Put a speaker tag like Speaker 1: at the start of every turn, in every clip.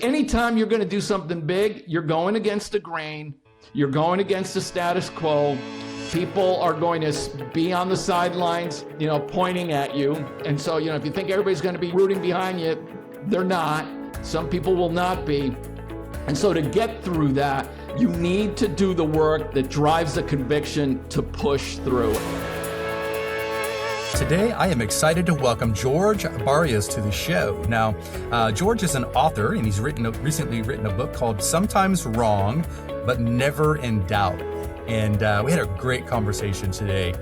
Speaker 1: Anytime you're going to do something big, you're going against the grain, you're going against the status quo. People are going to be on the sidelines, pointing at you. And so, if you think everybody's going to be rooting behind you, they're not. Some people will not be. And so to get through that, you need to do the work that drives the conviction to push through.
Speaker 2: Today, I am excited to welcome George Barrios to the show. Now, George is an author, and he's recently written a book called Sometimes Wrong, but Never in Doubt. And we had a great conversation today,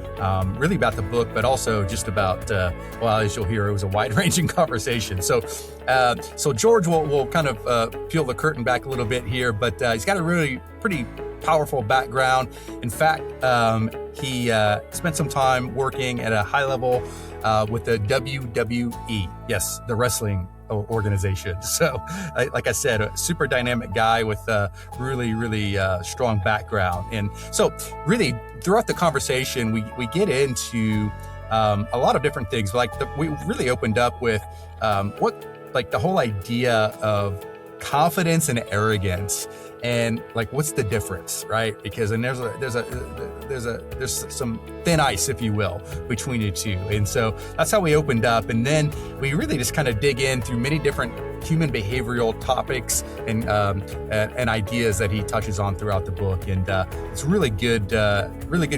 Speaker 2: really about the book, but also just about, as you'll hear, it was a wide-ranging conversation. So George will kind of peel the curtain back a little bit here, but he's got a really pretty powerful background. In fact, he spent some time working at a high level with the WWE, yes, the wrestling organization. So, like I said, a super dynamic guy with a really strong background. And so really throughout the conversation, we get into a lot of different things. We really opened up with the whole idea of confidence and arrogance, and what's the difference, right? Because there's some thin ice, if you will, between the two. And so that's how we opened up, and then we really just kind of dig in through many different human behavioral topics and ideas that he touches on throughout the book. And it's really good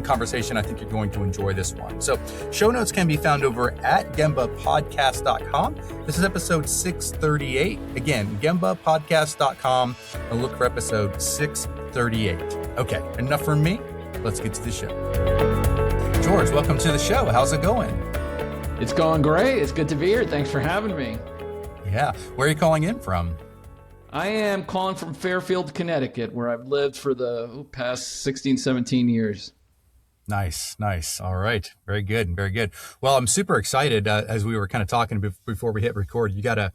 Speaker 2: conversation. I think you're going to enjoy this one. So show notes can be found over at gembapodcast.com. This is episode 638. Again, gembapodcast.com, and look for episode 638. Okay, enough from me. Let's get to the show. George, welcome to the show. How's it going?
Speaker 1: It's going great. It's good to be here. Thanks for having me.
Speaker 2: Yeah. Where are you calling in from?
Speaker 1: I am calling from Fairfield, Connecticut, where I've lived for the past 16, 17 years.
Speaker 2: Nice. All right. Very good. Well, I'm super excited. As we were kind of talking before we hit record, you got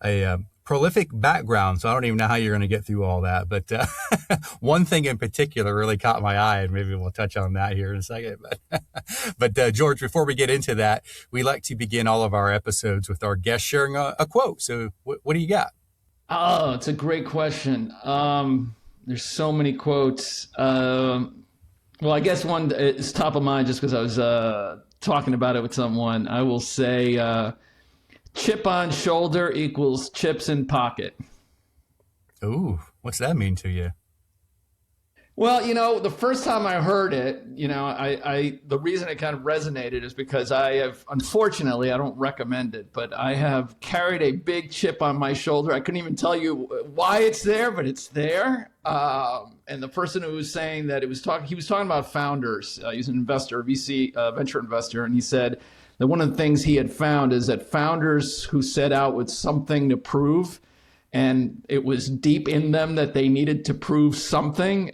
Speaker 2: a prolific background, so I don't even know how you're going to get through all that. But one thing in particular really caught my eye, and maybe we'll touch on that here in a second. But George, before we get into that, we like to begin all of our episodes with our guest sharing a quote. So what do you got?
Speaker 1: Oh, it's a great question. There's so many quotes. Well, I guess one is top of mind just because I was talking about it with someone. I will say, chip on shoulder equals chips in pocket.
Speaker 2: Ooh, what's that mean to you?
Speaker 1: Well, the first time I heard it, the reason it kind of resonated is because unfortunately, I don't recommend it, but I have carried a big chip on my shoulder. I couldn't even tell you why it's there, but it's there. And the person who was saying that he was talking about founders. He's an investor, VC, venture investor, and he said that one of the things he had found is that founders who set out with something to prove, and it was deep in them that they needed to prove something,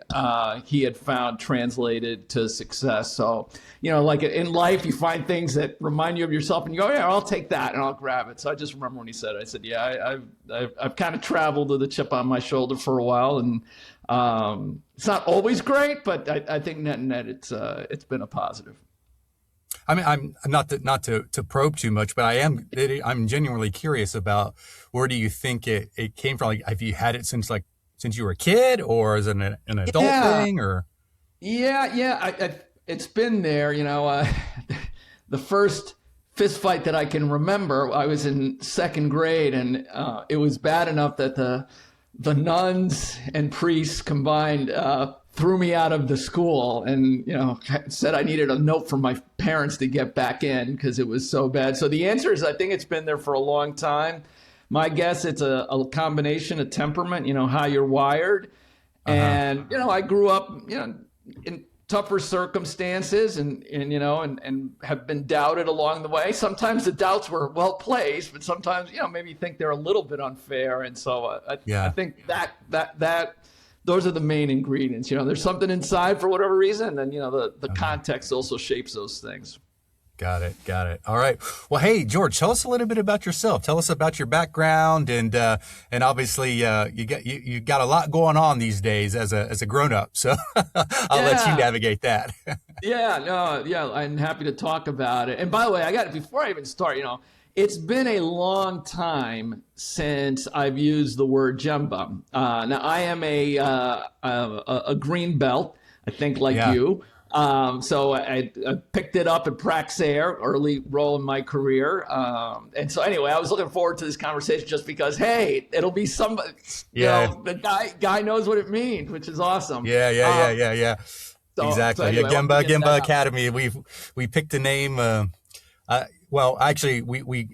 Speaker 1: he had found translated to success. So, like in life, you find things that remind you of yourself and you go, yeah, I'll take that and I'll grab it. So I just remember when he said it, I said, yeah, I've kind of traveled with a chip on my shoulder for a while, and it's not always great, but I think net it's been a positive.
Speaker 2: I mean, I'm not to probe too much, but I'm genuinely curious about where do you think it came from? Have you had it since you were a kid, or is it an adult thing, or?
Speaker 1: Yeah. It's been there. The first fist fight that I can remember, I was in second grade, and it was bad enough that the nuns and priests combined threw me out of the school and, said I needed a note from my parents to get back in because it was so bad. So the answer is, I think it's been there for a long time. My guess, it's a combination of temperament, how you're wired. Uh-huh. And, I grew up, in tougher circumstances and have been doubted along the way. Sometimes the doubts were well placed, but sometimes, maybe you think they're a little bit unfair. And so I think that those are the main ingredients. There's something inside for whatever reason, and then the context also shapes those things.
Speaker 2: Got it. All right. Well, hey, George, tell us a little bit about yourself. Tell us about your background, and obviously you got a lot going on these days as a grown up. So I'll let you navigate that.
Speaker 1: I'm happy to talk about it. And by the way, before I even start, It's been a long time since I've used the word Gemba. Now, I am a green belt, I think, like
Speaker 2: Yeah.
Speaker 1: you. So I picked it up at Praxair, early role in my career. And so anyway, I was looking forward to this conversation just because, hey, it'll be somebody,
Speaker 2: Yeah.
Speaker 1: the guy knows what it means, which is awesome.
Speaker 2: Yeah.
Speaker 1: So
Speaker 2: Exactly.
Speaker 1: anyway, I wanted to
Speaker 2: Gemba
Speaker 1: get that out.
Speaker 2: Academy. We picked a name. Well, actually,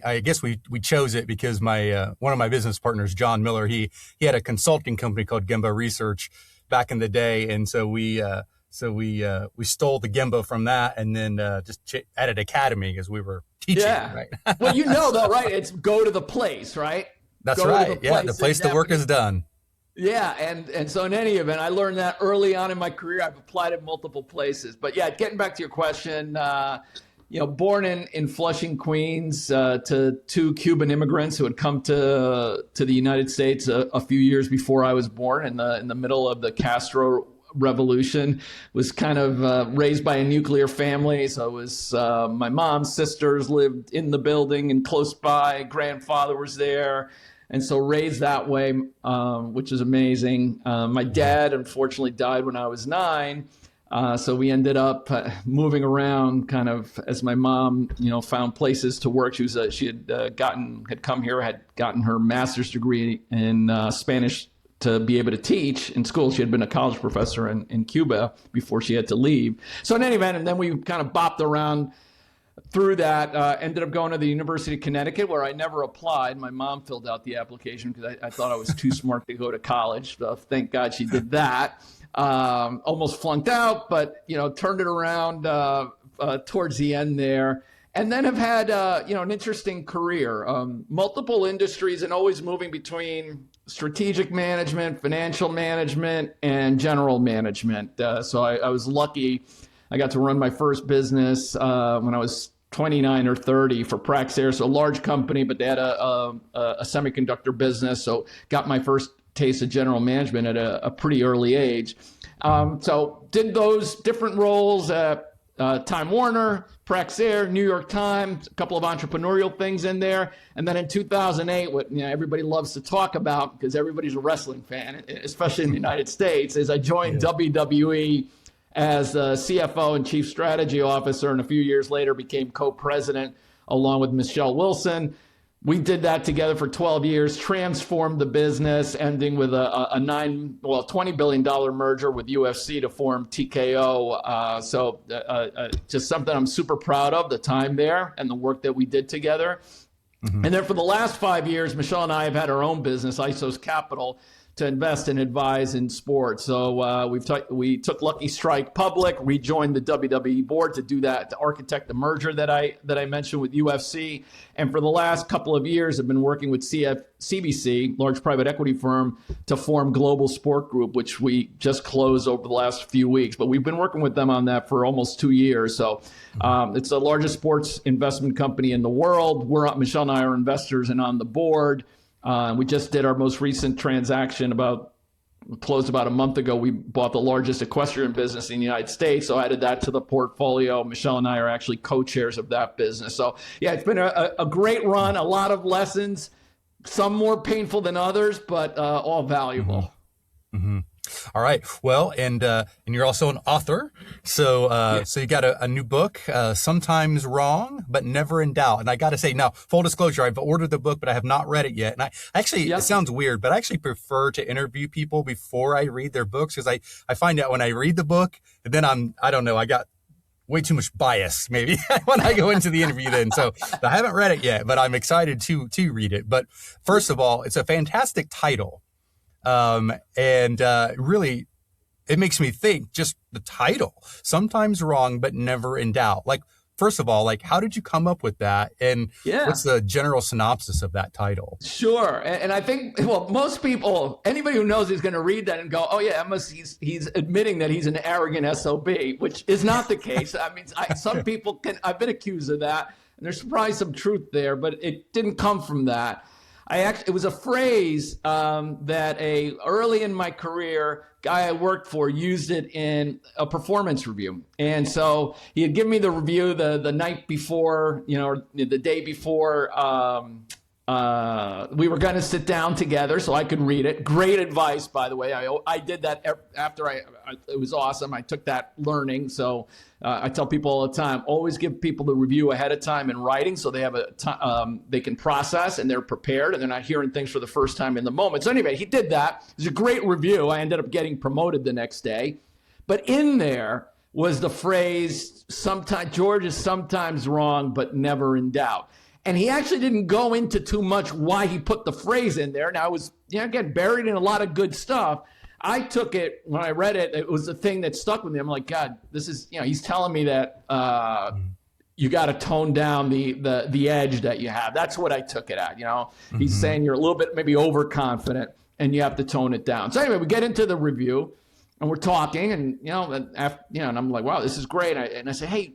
Speaker 2: I guess we chose it because my one of my business partners, John Miller, he had a consulting company called Gemba Research back in the day, and so we stole the Gemba from that, and then just added Academy as we were teaching.
Speaker 1: Yeah.
Speaker 2: Right.
Speaker 1: Well, though, right? It's go to the place, right?
Speaker 2: That's
Speaker 1: Go to
Speaker 2: right.
Speaker 1: the
Speaker 2: Yeah, the place the work is done.
Speaker 1: Yeah, and so in any event, I learned that early on in my career. I've applied it multiple places. But yeah, getting back to your question, born in Flushing, Queens, to two Cuban immigrants who had come to the United States a few years before I was born, in the middle of the Castro Revolution. Was kind of raised by a nuclear family. So it was my mom's sisters lived in the building and close by. Grandfather was there. And so raised that way, which is amazing. My dad, unfortunately, died when I was 9. So we ended up moving around kind of as my mom, found places to work. She had come here, had gotten her master's degree in Spanish to be able to teach in school. She had been a college professor in Cuba before she had to leave. So in any event, and then we kind of bopped around through that, ended up going to the University of Connecticut, where I never applied. My mom filled out the application because I thought I was too smart to go to college. So thank God she did that. Almost flunked out, but turned it around towards the end there. And then have had an interesting career, multiple industries, and always moving between strategic management, financial management, and general management. So I was lucky. I got to run my first business when I was 29 or 30 for Praxair, so a large company, but they had a semiconductor business. So got my first taste of general management at a pretty early age. So did those different roles at Time Warner, Praxair, New York Times, a couple of entrepreneurial things in there. And then in 2008, what everybody loves to talk about, because everybody's a wrestling fan, especially in the United States, is I joined WWE as the CFO and Chief Strategy Officer, and a few years later became co-president along with Michelle Wilson. We did that together for 12 years, transformed the business, ending with a $20 billion merger with UFC to form TKO. So just something I'm super proud of, the time there and the work that we did together. Mm-hmm. And then for the last 5 years, Michelle and I have had our own business, ISOS Capital, to invest and advise in sports. So we took Lucky Strike public, rejoined the WWE board to do that, to architect the merger that I mentioned with UFC. And for the last couple of years, I've been working with CBC, large private equity firm, to form Global Sport Group, which we just closed over the last few weeks. But we've been working with them on that for almost 2 years. So it's the largest sports investment company in the world. Michelle and I are investors and on the board. We just did our most recent transaction closed about a month ago. We bought the largest equestrian business in the United States, so added that to the portfolio. Michelle and I are actually co-chairs of that business. So yeah, it's been a great run, a lot of lessons, some more painful than others, but all valuable.
Speaker 2: Mm-hmm. Mm-hmm. All right. Well, and you're also an author. So so you got a new book, Sometimes Wrong, but Never in Doubt. And I got to say, now, full disclosure, I've ordered the book, but I have not read it yet. And I actually, It sounds weird, but I actually prefer to interview people before I read their books, because I find out when I read the book, then I got way too much bias maybe when I go into the interview then. So I haven't read it yet, but I'm excited to read it. But first of all, it's a fantastic title. Really, it makes me think, just the title, Sometimes Wrong, but Never in Doubt. Like, first of all, how did you come up with that? And what's the general synopsis of that title?
Speaker 1: Sure. And I think, most people, anybody who knows is going to read that and go, oh yeah, he's admitting that he's an arrogant SOB, which is not the case. I mean, some people I've been accused of that, and there's probably some truth there, but it didn't come from that. It was a phrase that early in my career, guy I worked for used it in a performance review. And so he had given me the review the night before, or the day before we were going to sit down together so I could read it. Great advice, by the way. I did that after it was awesome. I took that learning. So I tell people all the time, always give people the review ahead of time in writing so they have they can process and they're prepared and they're not hearing things for the first time in the moment. So anyway, he did that. It was a great review. I ended up getting promoted the next day. But in there was the phrase, George is sometimes wrong, but never in doubt. And he actually didn't go into too much why he put the phrase in there. Now, it was, again, buried in a lot of good stuff. I took it, when I read it, it was the thing that stuck with me. I'm like, God, this is, he's telling me that you got to tone down the edge that you have. That's what I took it at, He's saying you're a little bit maybe overconfident and you have to tone it down. So anyway, we get into the review and we're talking and, and I'm like, wow, this is great. And I say, hey,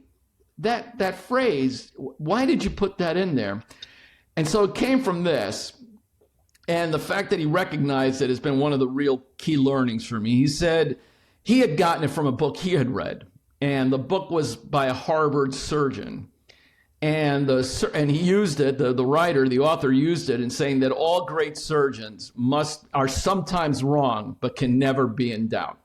Speaker 1: that phrase, why did you put that in there? And so it came from this. And the fact that he recognized it has been one of the real key learnings for me. He said he had gotten it from a book he had read. And the book was by a Harvard surgeon. And he used it, the writer, the author used it in saying that all great surgeons are sometimes wrong, but can never be in doubt.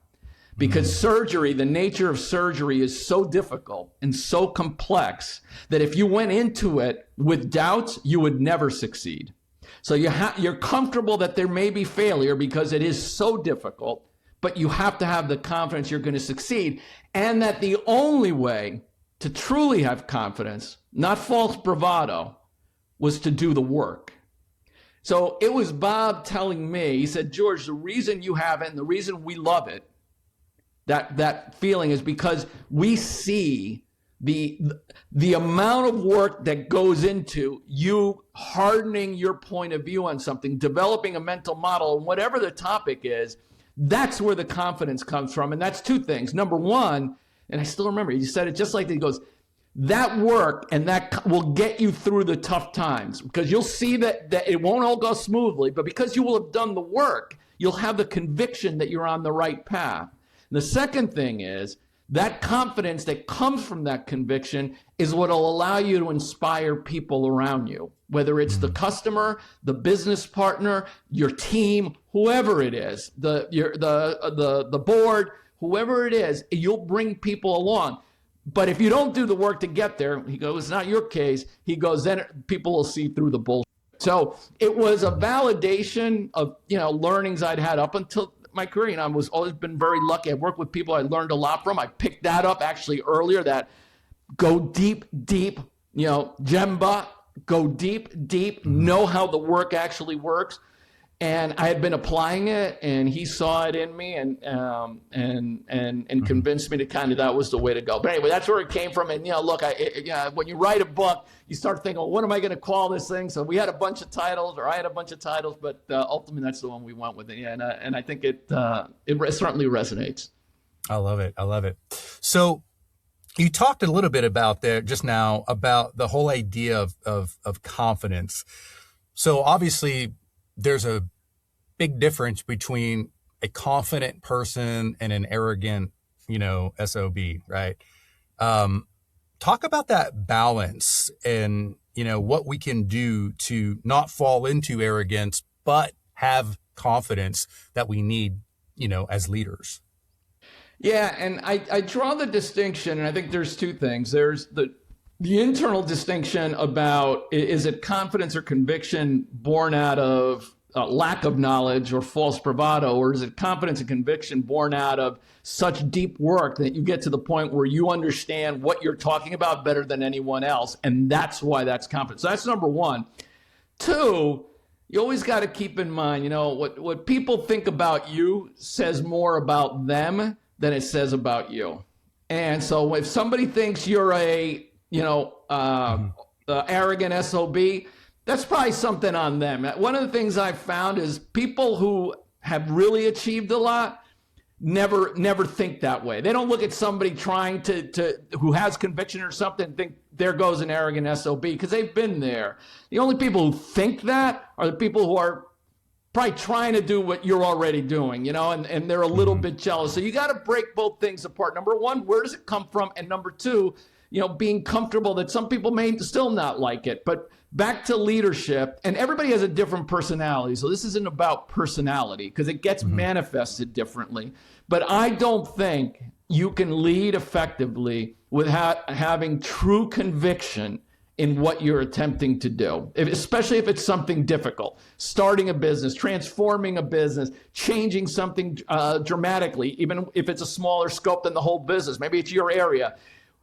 Speaker 1: Because surgery, the nature of surgery is so difficult and so complex that if you went into it with doubts, you would never succeed. So you're comfortable that there may be failure because it is so difficult, but you have to have the confidence you're going to succeed. And that the only way to truly have confidence, not false bravado, was to do the work. So it was Bob telling me, he said, George, the reason you have it and the reason we love it, that feeling is because we see the amount of work that goes into you hardening your point of view on something, developing a mental model, and whatever the topic is, that's where the confidence comes from. And that's two things. Number one, and I still remember, he said it just like that. He goes, that work and that will get you through the tough times because you'll see that it won't all go smoothly, but because you will have done the work, you'll have the conviction that you're on the right path. And the second thing is, that confidence that comes from that conviction is what will allow you to inspire people around you, whether it's the customer, the business partner, your team, whoever it is, the board, whoever it is, you'll bring people along. But if you don't do the work to get there, he goes, it's not your case. He goes, then people will see through the bullshit. So it was a validation of, learnings I'd had up until my career. I've always been very lucky. I worked with people I learned a lot from. I picked that up actually earlier, that go deep, Gemba, go deep, know how the work actually works. And I had been applying it, and he saw it in me and convinced me to kind of that was the way to go. But anyway, that's where it came from. And, look, when you write a book, you start thinking, well, what am I going to call this thing? So we had a bunch of titles, or I had a bunch of titles, but ultimately that's the one we went with. And I think it certainly resonates.
Speaker 2: I love it. So you talked a little bit about there just now about the whole idea of confidence. So obviously, there's a big difference between a confident person and an arrogant, SOB, right? Talk about that balance and, what we can do to not fall into arrogance, but have confidence that we need, as leaders.
Speaker 1: Yeah. And I draw the distinction, and I think there's two things. There's the internal distinction about, is it confidence or conviction born out of lack of knowledge or false bravado, or is it confidence and conviction born out of such deep work that you get to the point where you understand what you're talking about better than anyone else, and that's why that's confidence. So that's number one. Two, you always got to keep in mind, what people think about you says more about them than it says about you. And so if somebody thinks you're a arrogant SOB, that's probably something on them. One of the things I've found is people who have really achieved a lot, never think that way. They don't look at somebody trying who has conviction or something and think there goes an arrogant SOB, because they've been there. The only people who think that are the people who are probably trying to do what you're already doing, and they're a little bit jealous. So you got to break both things apart. Number one, where does it come from? And number two, being comfortable that some people may still not like it. But back to leadership, and everybody has a different personality. So this isn't about personality, because it gets manifested differently. But I don't think you can lead effectively without having true conviction in what you're attempting to do, especially if it's something difficult. Starting a business, transforming a business, changing something dramatically, even if it's a smaller scope than the whole business. Maybe it's your area.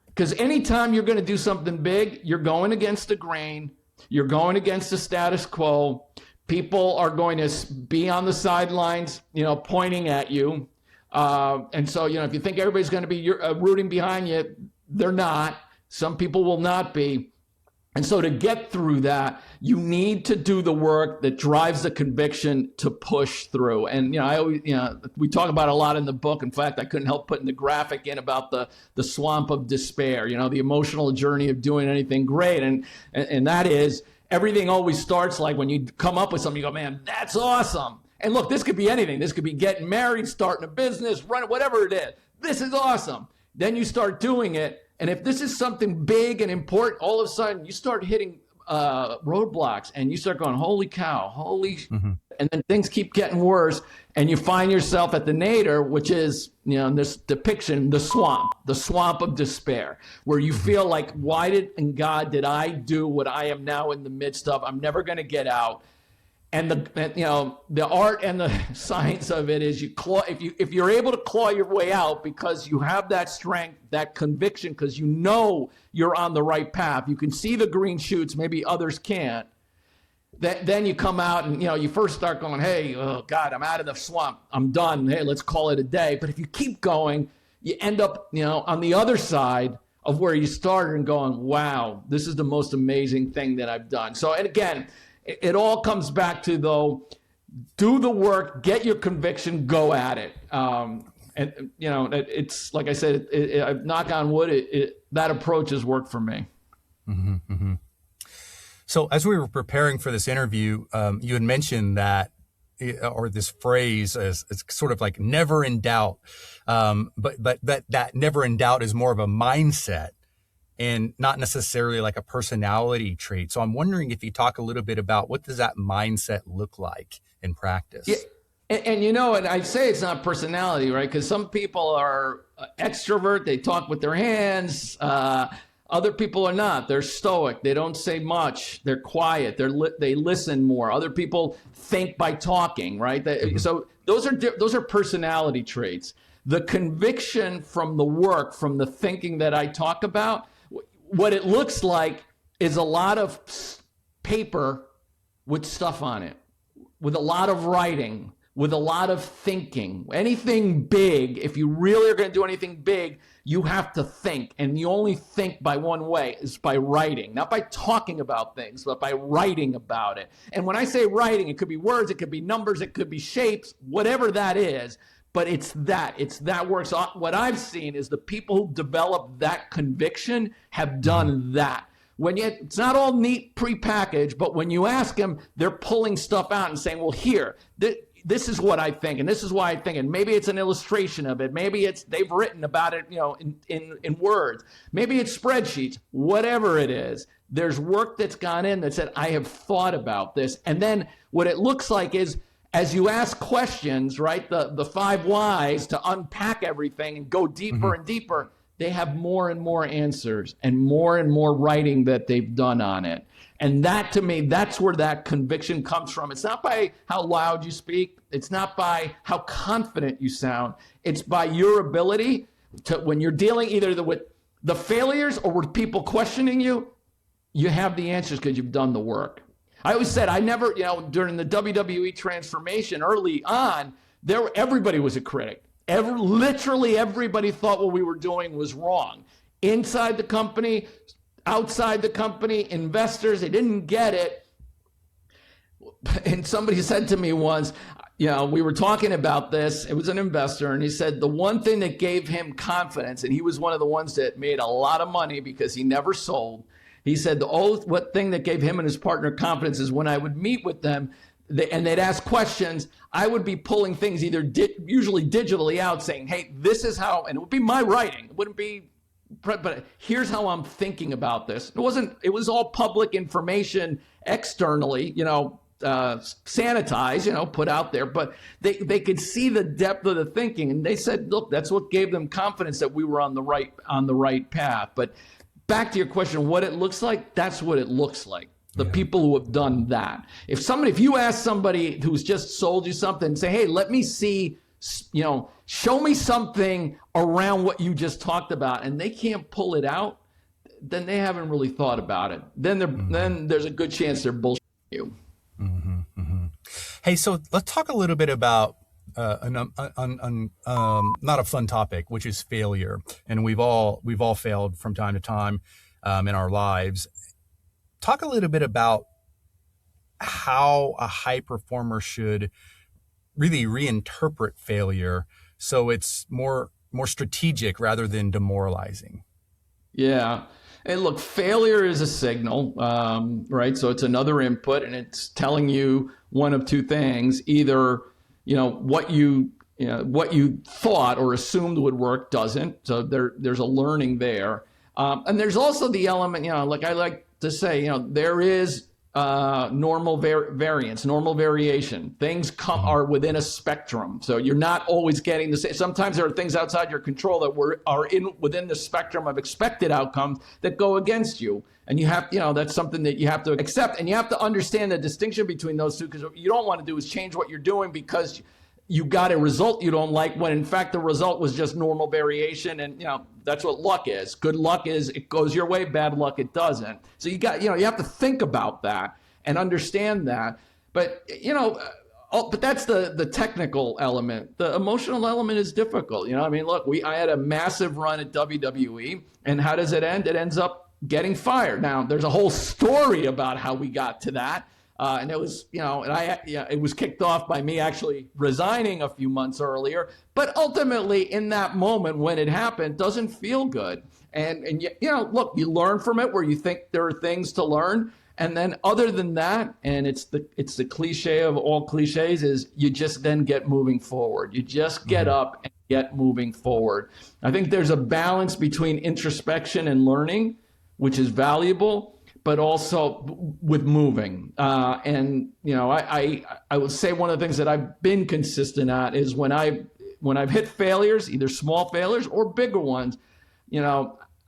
Speaker 1: Because anytime you're going to do something big, you're going against the grain, you're going against the status quo. People are going to be on the sidelines, pointing at you. And so, if you think everybody's going to be rooting behind you, they're not. Some people will not be. And so to get through that, you need to do the work that drives the conviction to push through. And, I always, we talk about it a lot in the book. In fact, I couldn't help putting the graphic in about the swamp of despair, the emotional journey of doing anything great. And that is, everything always starts like when you come up with something, you go, man, that's awesome. And look, this could be anything. This could be getting married, starting a business, running, whatever it is. This is awesome. Then you start doing it. And if this is something big and important, all of a sudden you start hitting roadblocks and you start going, holy cow, and then things keep getting worse. And you find yourself at the nadir, which is, in this depiction, the swamp of despair, where you feel like, why in God did I do what I am now in the midst of? I'm never going to get out. And the art and the science of it is if you're able to claw your way out because you have that strength, that conviction, because you're on the right path. You can see the green shoots, maybe others can't. Then you come out and you first start going, hey, oh God, I'm out of the swamp. I'm done. Hey, let's call it a day. But if you keep going, you end up on the other side of where you started and going, wow, this is the most amazing thing that I've done. So, and again, it all comes back to, though, do the work, get your conviction, go at it. It's like I said, knock on wood, that approach has worked for me.
Speaker 2: So as we were preparing for this interview, you had mentioned that, or this phrase is sort of like never in doubt. But that never in doubt is more of a mindset and not necessarily like a personality trait. So I'm wondering if you talk a little bit about what does that mindset look like in practice?
Speaker 1: Yeah. And I'd say it's not personality, right? Because some people are extrovert, they talk with their hands. Other people are not. They're stoic. They don't say much. They're quiet. They listen more. Other people think by talking, right? So those are personality traits. The conviction from the work, from the thinking that I talk about, what it looks like is a lot of paper with stuff on it, with a lot of writing, with a lot of thinking. Anything big, if you really are going to do anything big, you have to think. And you only think by one way, is by writing. Not by talking about things, but by writing about it. And when I say writing, it could be words, it could be numbers, it could be shapes, whatever that is. But it's that work. So what I've seen is the people who develop that conviction have done that. It's not all neat prepackaged, but when you ask them, they're pulling stuff out and saying, well, here, this is what I think, and this is why I think, and maybe it's an illustration of it. Maybe they've written about it, in words. Maybe it's spreadsheets, whatever it is. There's work that's gone in that said, I have thought about this. And then what it looks like is, as you ask questions, right, the 5 whys to unpack everything and go deeper and deeper, they have more and more answers and more writing that they've done on it. And that, to me, that's where that conviction comes from. It's not by how loud you speak. It's not by how confident you sound. It's by your ability to, when you're dealing either with the failures or with people questioning you, you have the answers because you've done the work. I always said, I never, during the WWE transformation early on, everybody was a critic. Literally everybody thought what we were doing was wrong. Inside the company, outside the company, investors, they didn't get it. And somebody said to me once, we were talking about this. It was an investor, and he said the one thing that gave him confidence, and he was one of the ones that made a lot of money because he never sold. He said what thing that gave him and his partner confidence is when I would meet with them and they'd ask questions, I would be pulling things usually digitally out saying, hey, this is how, and it would be my writing. It wouldn't be, but here's how I'm thinking about this. It was all public information externally, sanitized, put out there, but they could see the depth of the thinking. And they said, look, that's what gave them confidence that we were on the right path. But back to your question, what it looks like, that's what it looks like. The people who have done that. If you ask somebody who's just sold you something and say, hey, let me see, show me something around what you just talked about, and they can't pull it out, then they haven't really thought about it. Then there's a good chance they're bullshitting you.
Speaker 2: Mm-hmm, mm-hmm. Hey, so let's talk a little bit about not a fun topic, which is failure. And we've all failed from time to time in our lives. Talk a little bit about how a high performer should really reinterpret failure so it's more strategic rather than demoralizing.
Speaker 1: Yeah. And look, failure is a signal, right? So it's another input, and it's telling you one of two things: either what you thought or assumed would work doesn't. So there's a learning there, and there's also the element, like I like to say, there is normal variance, normal variation. Things are within a spectrum, so you're not always getting the same. Sometimes there are things outside your control that are within the spectrum of expected outcomes that go against you, and you have, that's something that you have to accept, and you have to understand the distinction between those two, because what you don't want to do is change what you're doing because you got a result you don't like, when in fact the result was just normal variation. And that's what luck is. Good luck is it goes your way, bad luck it doesn't. So you have to think about that and understand that. But but that's the technical element. The emotional element is difficult. Look, I had a massive run at WWE, and how does it end? It ends up getting fired. Now there's a whole story about how we got to that. And it was, it was kicked off by me actually resigning a few months earlier. But ultimately, in that moment when it happened, doesn't feel good. And look, you learn from it where you think there are things to learn. And then other than that, and it's the cliche of all cliches, is you just then get moving forward. You just get up and get moving forward. I think there's a balance between introspection and learning, which is valuable, but also with moving. And I would say one of the things that I've been consistent at is when I've hit failures, either small failures or bigger ones,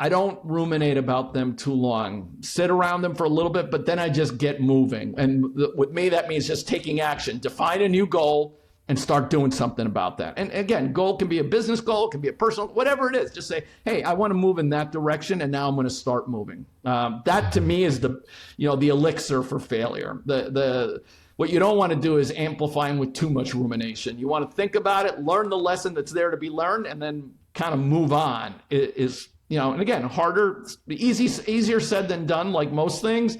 Speaker 1: I don't ruminate about them too long. Sit around them for a little bit, but then I just get moving. And with me, that means just taking action. Define a new goal and start doing something about that. And again, goal can be a business goal, it can be a personal, whatever it is. Just say, hey, I want to move in that direction, and now I'm going to start moving. That to me is the elixir for failure. What you don't want to do is amplifying with too much rumination. You want to think about it, learn the lesson that's there to be learned, and then kind of move on. And again, harder, easier said than done, like most things.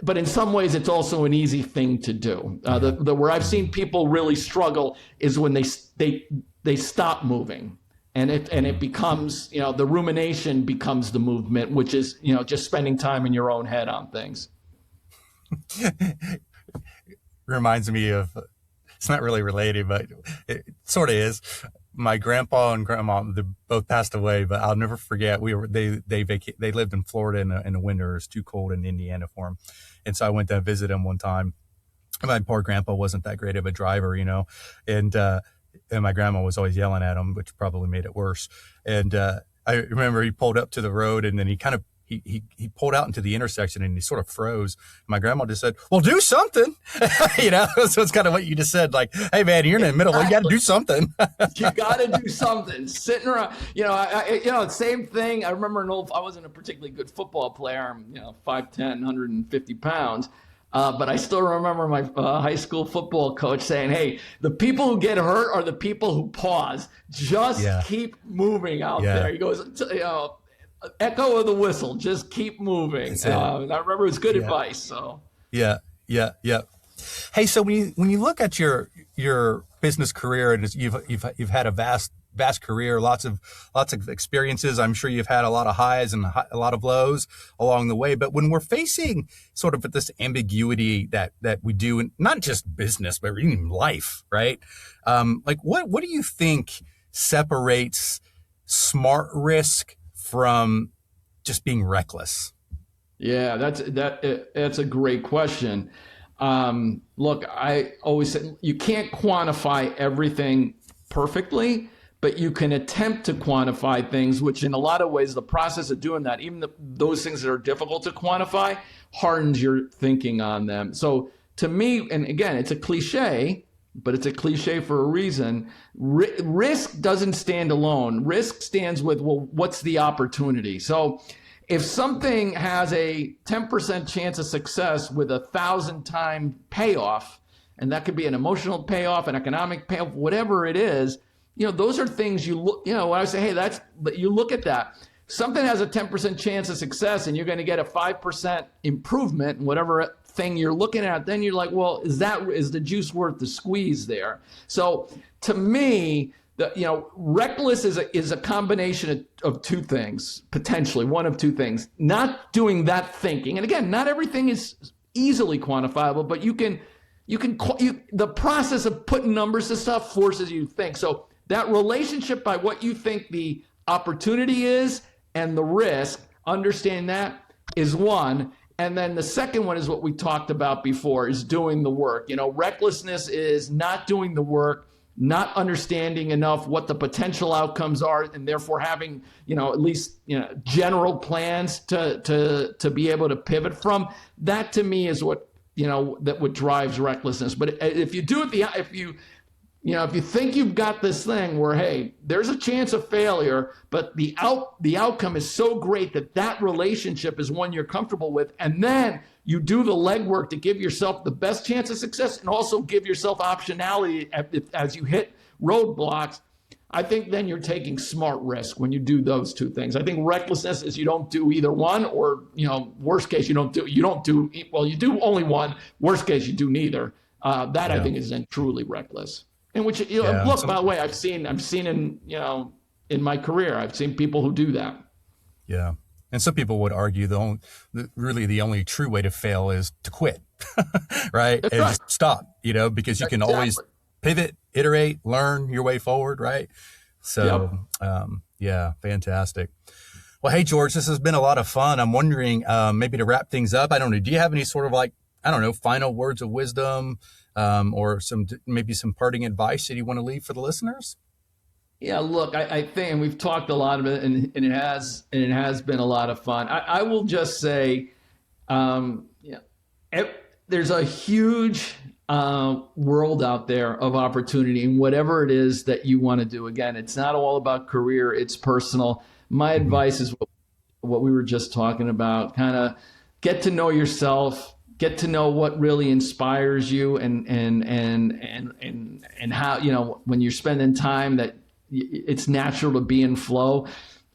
Speaker 1: But in some ways, it's also an easy thing to do. Where I've seen people really struggle is when they stop moving, and it becomes, the rumination becomes the movement, which is just spending time in your own head on things.
Speaker 2: Reminds me of, it's not really related, but it sort of is. My grandpa and grandma, they both passed away, but I'll never forget. They lived in Florida in the winter. It was too cold in Indiana for them. And so I went to visit them one time. My poor grandpa wasn't that great of a driver, and my grandma was always yelling at him, which probably made it worse. And I remember he pulled up to the road, and then he kind of he pulled out into the intersection, and he sort of froze. My grandma just said, well, do something. So it's kind of what you just said, like, hey man, you're in the middle, you got to do something.
Speaker 1: You got to do something. Sitting around, same thing. I remember I wasn't a particularly good football player. I'm 5'10", 150 pounds. But I still remember my high school football coach saying, hey, the people who get hurt are the people who pause. Just keep moving out there. He goes, echo of the whistle, just keep moving. And I remember it was good advice. So
Speaker 2: Hey, so when you look at your business career, and you've had a vast career, lots of experiences. I'm sure you've had a lot of highs and a lot of lows along the way. But when we're facing sort of this ambiguity that we do in not just business, but even life, right? Like what do you think separates smart risk from just being reckless?
Speaker 1: Yeah, that's a great question. Look, I always say you can't quantify everything perfectly, but you can attempt to quantify things, which in a lot of ways, the process of doing that, even those things that are difficult to quantify, hardens your thinking on them. So to me, and again, it's a cliche, but it's a cliche for a reason. Risk doesn't stand alone. Risk stands with, well, what's the opportunity? So if something has a 10% chance of success with 1,000-time payoff, and that could be an emotional payoff, an economic payoff, whatever it is, those are things you look, when I say, hey, you look at that. Something has a 10% chance of success and you're going to get a 5% improvement in whatever thing you're looking at, then you're like, well, is the juice worth the squeeze there? So to me, reckless is a combination of two things, potentially one of two things. Not doing that thinking, and again, not everything is easily quantifiable, but the process of putting numbers to stuff forces you to think. So that relationship by what you think the opportunity is and the risk, understanding that is one. And then the second one is what we talked about before, is doing the work. Recklessness is not doing the work, not understanding enough what the potential outcomes are, and therefore having, at least, general plans to be able to pivot from. That to me is what drives recklessness. But if you do it, if you think you've got this thing where, hey, there's a chance of failure, but the outcome is so great that relationship is one you're comfortable with, and then you do the legwork to give yourself the best chance of success and also give yourself optionality as you hit roadblocks, I think then you're taking smart risk when you do those two things. I think recklessness is you don't do either one, or, worst case, you do only one. Worst case, you do neither. I think is then truly reckless. And which, look, by the way, I've seen in my career, I've seen people who do that.
Speaker 2: Yeah. And some people would argue the only true way to fail is to quit, right?
Speaker 1: That's
Speaker 2: and
Speaker 1: right.
Speaker 2: Just stop, because you can always pivot, iterate, learn your way forward, right? So, yeah, fantastic. Well, hey, George, this has been a lot of fun. I'm wondering, maybe to wrap things up, I don't know, do you have any sort of final words of wisdom, or maybe some parting advice that you want to leave for the listeners?
Speaker 1: Yeah, look, I think, and we've talked a lot of it, and it has been a lot of fun. I will just say, there's a huge world out there of opportunity in whatever it is that you want to do. Again, it's not all about career; it's personal. My advice is what we were just talking about. Kind of get to know yourself, get to know what really inspires you, and how when you're spending time that it's natural to be in flow.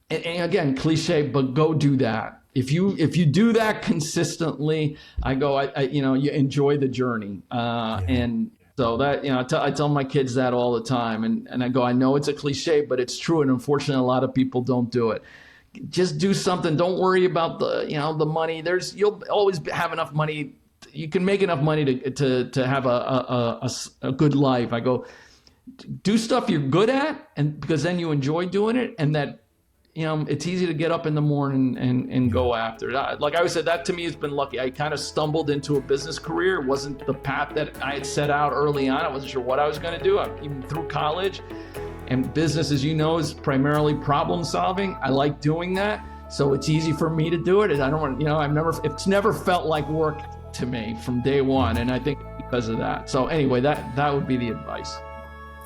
Speaker 1: And again, cliche, but go do that. If you do that consistently, you enjoy the journey. And so that, I tell my kids that all the time, and I go, I know it's a cliche, but it's true. And unfortunately, a lot of people don't do it. Just do something. Don't worry about the money. You'll always have enough money. You can make enough money to have a good life. I go, do stuff you're good at, and because then you enjoy doing it, and that it's easy to get up in the morning and go after it. Like I said, that to me has been lucky. I kind of stumbled into a business career. It wasn't the path that I had set out early on. I wasn't sure what I was going to do, even through college. And business, as you know, is primarily problem solving. I like doing that, so it's easy for me to do it. And I don't want, it's never felt like work to me from day one, and I think because of that. So anyway, that would be the advice.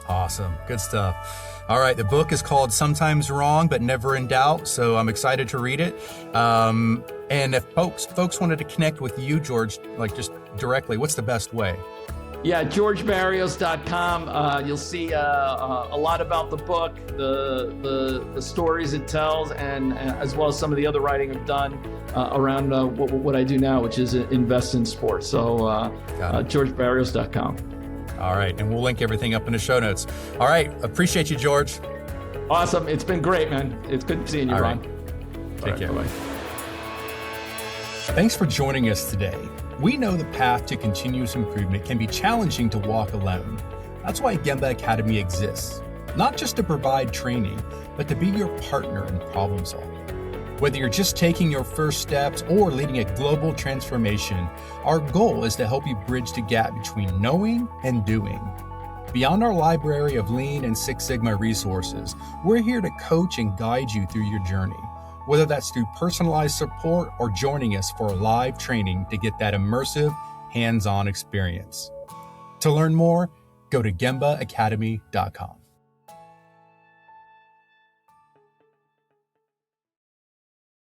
Speaker 2: Awesome. Good stuff. All right. The book is called Sometimes Wrong, but Never in Doubt. So I'm excited to read it. And if folks wanted to connect with you, George, like just directly, what's the best way?
Speaker 1: Yeah, GeorgeBarrios.com. You'll see a lot about the book, the stories it tells, and as well as some of the other writing I've done around what I do now, which is invest in sports. So GeorgeBarrios.com.
Speaker 2: All right, and we'll link everything up in the show notes. All right, appreciate you, George.
Speaker 1: Awesome. It's been great, man. It's good seeing you, Ron.
Speaker 2: Take care.
Speaker 1: Bye-bye.
Speaker 2: Thanks for joining us today. We know the path to continuous improvement can be challenging to walk alone. That's why Gemba Academy exists, not just to provide training, but to be your partner in problem solving. Whether you're just taking your first steps or leading a global transformation, our goal is to help you bridge the gap between knowing and doing. Beyond our library of Lean and Six Sigma resources, we're here to coach and guide you through your journey, whether that's through personalized support or joining us for a live training to get that immersive, hands-on experience. To learn more, go to GembaAcademy.com.